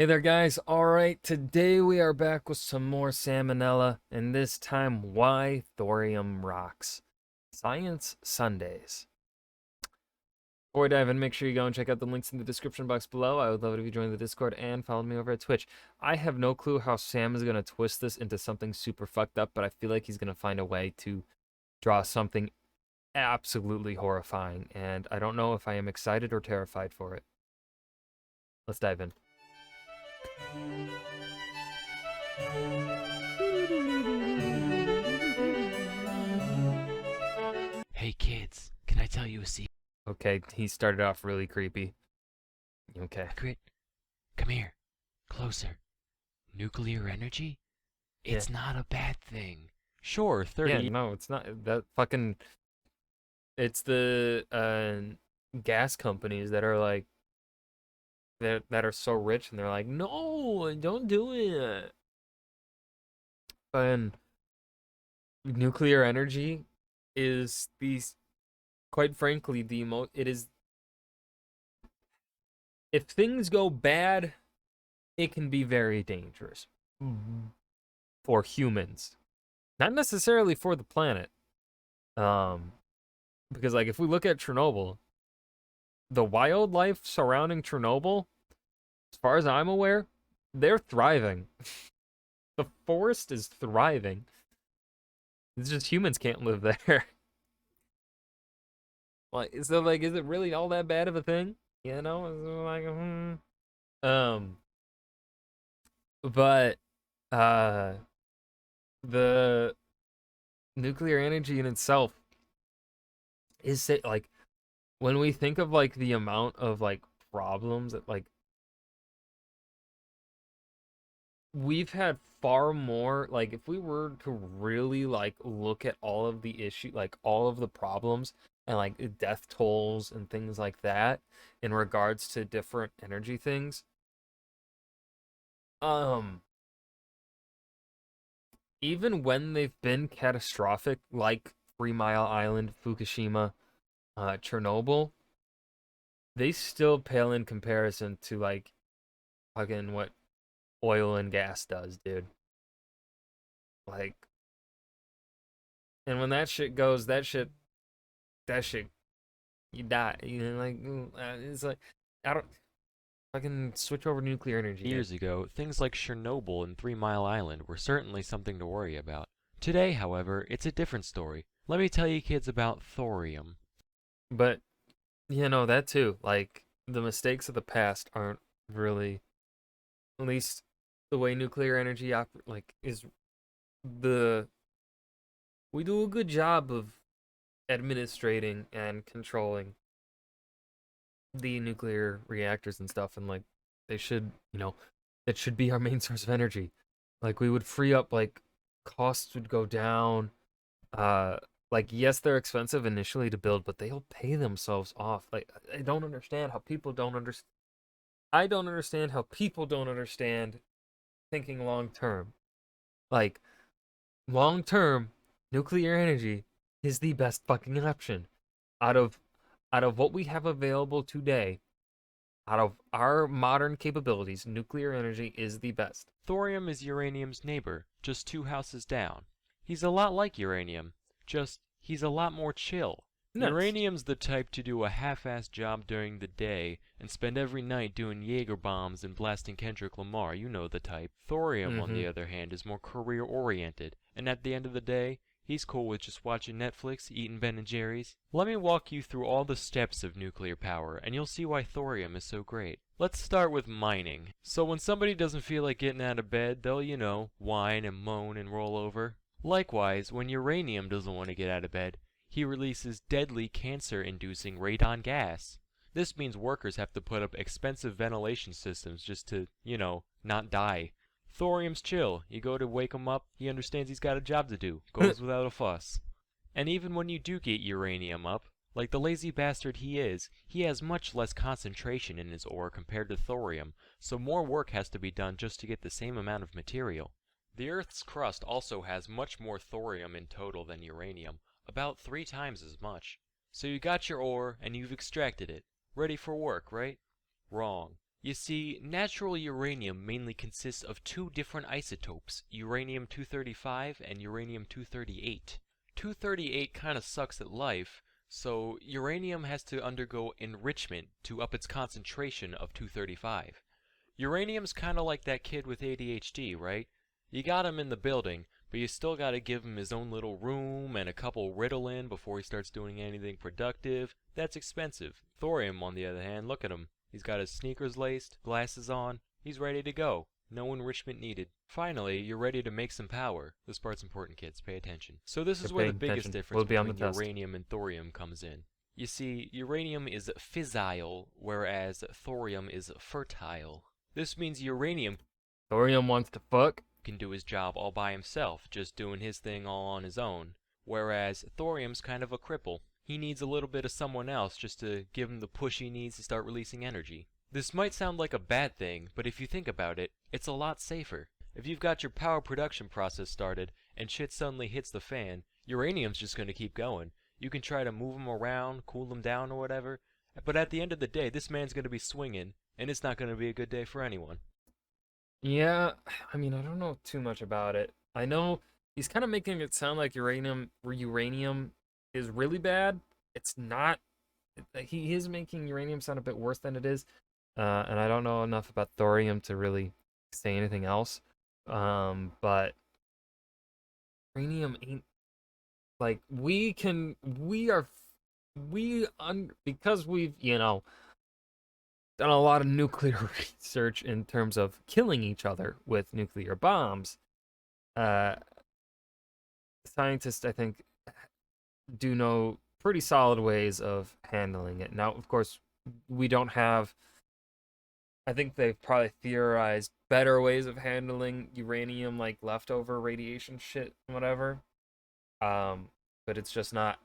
Hey there, guys. All right, today we are back with some more Salmonella, and this time, why thorium rocks. Science Sundays. Before we dive in, make sure you go and check out the links in the description box below. I would love it if you joined the Discord and followed me over at Twitch. I have no clue how Sam is going to twist this into something super fucked up, but I feel like he's going to find a way to draw something absolutely horrifying, and I don't know if I am excited or terrified for it. Let's dive in. Hey kids, can I tell you a secret? Okay, he started off really creepy. Okay. Come here, closer. Nuclear energy? Yeah. It's not a bad thing. Sure, Yeah, 30. no, it's not that fucking it's the gas companies that are like that are so rich and they're like, "No, don't do it." And nuclear energy is quite frankly the most it is if things go bad, it can be very dangerous for humans. Not necessarily for the planet. Um because like if we look at Chernobyl, the wildlife surrounding Chernobyl, as far as I'm aware, they're thriving. The forest is thriving. It's just humans can't live there. Like, so like, is it really all that bad of a thing? You know, it's like, um, but uh, the nuclear energy in itself like when we think of like the amount of like problems that like we've had far more like if we were to really like look at all of the issue like all of the problems and like death tolls and things like that in regards to different energy things, um even when they've been catastrophic like 3 Mile Island, Fukushima, Chernobyl, they still pale in comparison to like fucking what oil and gas does, dude. Like, and when that shit goes, that shit you die. You know, like it's like I don't fucking switch over to nuclear energy, dude. Years ago, things like Chernobyl and 3 Mile Island were certainly something to worry about. Today, however, it's a different story. Let me tell you kids about thorium. But you know that too. Like the mistakes of the past aren't really, at least the way nuclear energy like is the we do a good job of administrating and controlling the nuclear reactors and stuff, and like they should, that should be our main source of energy. Like we would free up, like costs would go down. uh like yes, they're expensive initially to build, but they'll pay themselves off. Like I don't understand how people don't understand. I don't understand how people don't understand thinking long term. Like long term, nuclear energy is the best fucking option out of what we have available today. Out of our modern capabilities, nuclear energy is the best. Thorium is uranium's neighbor, just 2 houses down. He's a lot like uranium, just he's a lot more chill. Nice. Uranium's the type to do a half-assed job during the day and spend every night doing Jaeger bombs and blasting Kendrick Lamar, you know the type. Thorium, on Mm-hmm. the other hand, is more career-oriented, and at the end of the day, he's cool with just watching Netflix, eating Ben and Jerry's. Let me walk you through all the steps of nuclear power, and you'll see why thorium is so great. Let's start with mining. So when somebody doesn't feel like getting out of bed, they'll, whine and moan and roll over. Likewise, when uranium doesn't want to get out of bed, he releases deadly cancer-inducing radon gas. This means workers have to put up expensive ventilation systems just to, not die. Thorium's chill. You go to wake him up, he understands he's got a job to do. Goes without a fuss. And even when you do get uranium up, like the lazy bastard he is, he has much less concentration in his ore compared to thorium, so more work has to be done just to get the same amount of material. The Earth's crust also has much more thorium in total than uranium, about 3 times as much. So you got your ore, and you've extracted it. Ready for work, right? Wrong. You see, natural uranium mainly consists of two different isotopes, uranium-235 and uranium-238. 238 kinda sucks at life, so uranium has to undergo enrichment to up its concentration of 235. Uranium's kinda like that kid with ADHD, right? You got him in the building, but you still gotta give him his own little room and a couple Ritalin before he starts doing anything productive. That's expensive. Thorium, on the other hand, look at him. He's got his sneakers laced, glasses on, he's ready to go. No enrichment needed. Finally, you're ready to make some power. This part's important, kids, pay attention. So this You're is where the paying biggest attention. difference We'll be on between the test. uranium and thorium comes in. You see, uranium is fissile, whereas thorium is fertile. This means uranium Thorium wants to fuck. can do his job all by himself, just doing his thing all on his own. Whereas thorium's kind of a cripple. He needs a little bit of someone else just to give him the push he needs to start releasing energy. This might sound like a bad thing, but if you think about it, it's a lot safer. If you've got your power production process started, and shit suddenly hits the fan, uranium's just gonna keep going. You can try to move him around, cool him down or whatever, but at the end of the day, this man's gonna be swinging, and it's not gonna be a good day for anyone. Yeah, I mean, I don't know too much about it. I know he's kind of making it sound like uranium is really bad. It's not. He is making uranium sound a bit worse than it is. And I don't know enough about thorium to really say anything else. But uranium ain't like because we've, done a lot of nuclear research in terms of killing each other with nuclear bombs. Uh, Scientists, I think, do know pretty solid ways of handling it. Now, of course, we don't have. I think they've probably theorized better ways of handling uranium, like leftover radiation shit, whatever. But it's just not.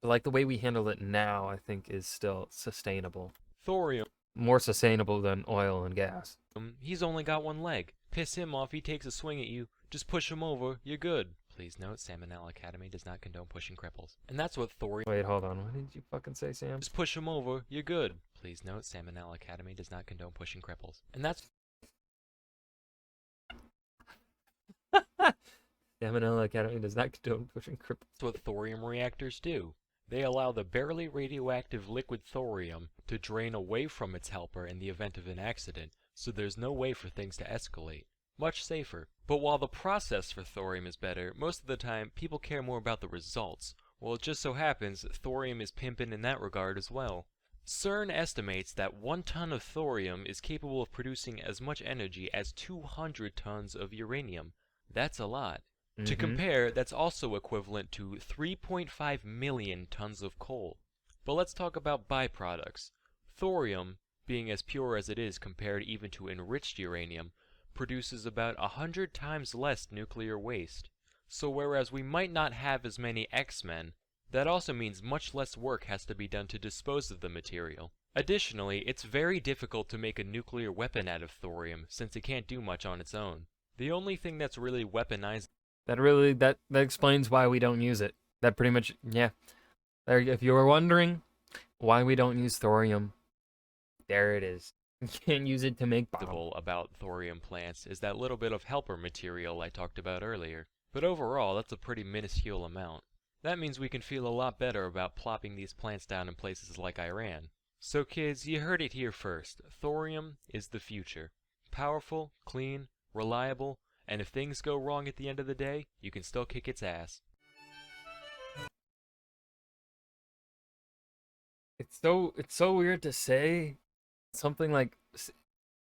Like the way we handle it now, I think, is still sustainable. Thorium, More sustainable than oil and gas. he's only got one leg. Piss him off, he takes a swing at you. Just push him over, you're good. Please note, Salmonella Academy does not condone pushing cripples. And that's what thorium. Wait, hold on. What did you fucking say, Sam? Just push him over, you're good. Please note, Salmonella Academy does not condone pushing cripples. And that's Salmonella Academy does not condone pushing cripples. what thorium reactors do. They allow the barely radioactive liquid thorium to drain away from its helper in the event of an accident, so there's no way for things to escalate. Much safer. But while the process for thorium is better, most of the time people care more about the results. Well, it just so happens thorium is pimpin' in that regard as well. CERN estimates that 1 ton of thorium is capable of producing as much energy as 200 tons of uranium. That's a lot. To compare, that's also equivalent to 3.5 million tons of coal. But let's talk about byproducts. Thorium, being as pure as it is compared even to enriched uranium, produces about 100 times less nuclear waste. So whereas we might not have as many X-Men, that also means much less work has to be done to dispose of the material. Additionally, it's very difficult to make a nuclear weapon out of thorium, since it can't do much on its own. The only thing that's really weaponized that explains why we don't use it. That pretty much, yeah. There, if you were wondering why we don't use thorium, there it is. You can't use it to make bombs. about thorium plants is that little bit of helper material I talked about earlier. But overall, that's a pretty minuscule amount. That means we can feel a lot better about plopping these plants down in places like Iran. So kids, you heard it here first. Thorium is the future. Powerful, clean, reliable, and if things go wrong at the end of the day, you can still kick its ass. It's so weird to say something like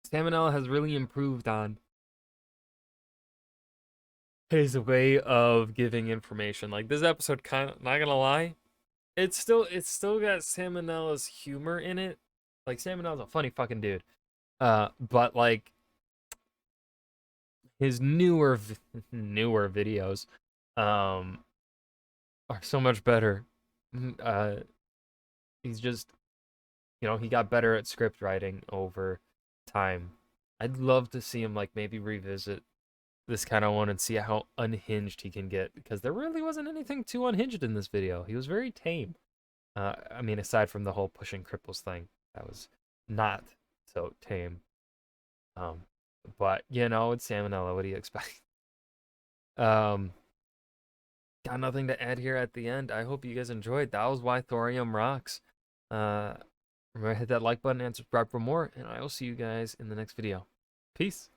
Salmonella has really improved on his way of giving information. Like this episode, kind of not gonna lie, it's still got Salmonella's humor in it. Like Salmonella's a funny fucking dude. But like his newer videos, are so much better. He's just, he got better at script writing over time. I'd love to see him like maybe revisit this kind of one and see how unhinged he can get, because there really wasn't anything too unhinged in this video. He was very tame. I mean, aside from the whole pushing cripples thing, that was not so tame. Um, but you know, it's salmonella. What do you expect? Um, got nothing to add here at the end. I hope you guys enjoyed. That was why thorium rocks. Uh, remember to hit that like button and subscribe for more, and I will see you guys in the next video. Peace.